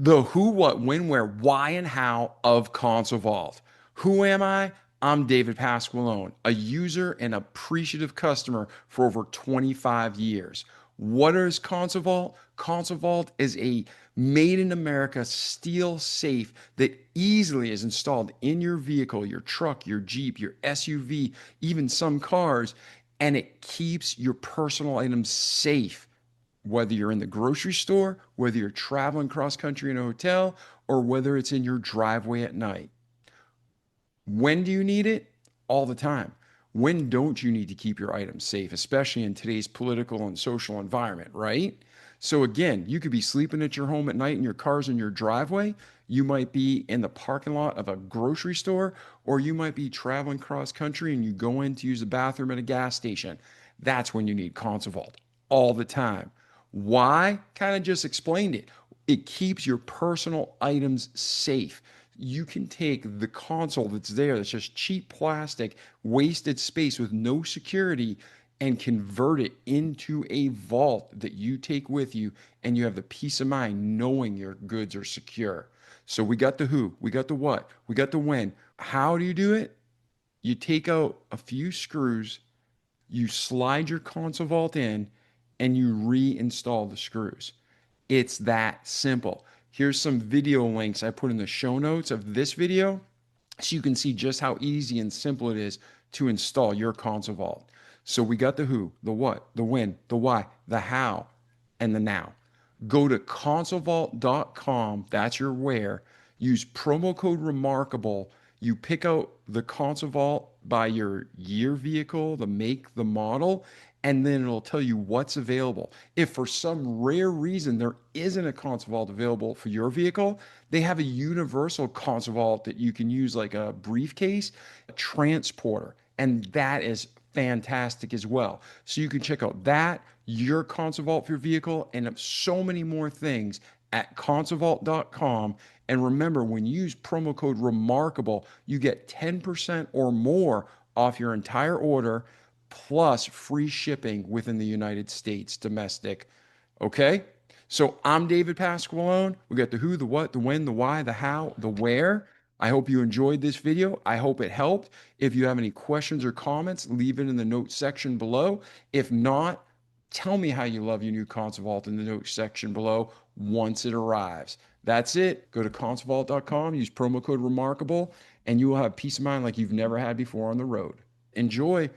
The who, what, when, where, why, and how of Console Vault. Who am I? I'm David Pasqualone, a user and appreciative customer for over 25 years. What is Console Vault? Console Vault is a made in America steel safe that easily is installed in your vehicle, your truck, your Jeep, your SUV, even some cars, and it keeps your personal items safe whether you're in the grocery store, whether you're traveling cross country in a hotel, or whether it's in your driveway at night. When do you need it? All the time. When don't you need to keep your items safe, especially in today's political and social environment, right? So, again, you could be sleeping at your home at night and your car's in your driveway. You might be in the parking lot of a grocery store, or you might be traveling cross country and you go in to use the bathroom at a gas station. That's when you need Console Vault all the time. Why? Kind of just explained it. It keeps your personal items safe. You can take the console that's there, that's just cheap plastic, wasted space with no security, and convert it into a vault that you take with you, and you have the peace of mind knowing your goods are secure. So we got the who, we got the what, we got the when. How do you do it? You take out a few screws, you slide your console vault in, and you reinstall the screws. It's that simple. Here's some video links I put in the show notes of this video so you can see just how easy and simple it is to install your console vault. So we got the who, the what, the when, the why, the how, and the now. Go to consolevault.com. That's your where. Use promo code remarkable. You pick out the console vault by your year vehicle, the make, the model, and then it'll tell you what's available. If for some rare reason there isn't a console vault available for your vehicle, they have a universal console vault that you can use like a briefcase, a transporter, and that is fantastic as well. So you can check out that, your console vault for your vehicle, and so many more things at consolevault.com. And remember, when you use promo code remarkable, you get 10% or more off your entire order plus free shipping within the United States domestic. Okay? So I'm David Pasqualone. We got the who, the what, the when, the why, the how, the where. I hope you enjoyed this video. I hope it helped. If you have any questions or comments, leave it in the notes section below. If not, tell me how you love your new console vault in the notes section below once it arrives. That's it. Go to consolevault.com, use promo code remarkable, and you will have peace of mind like you've never had before on the road. Enjoy.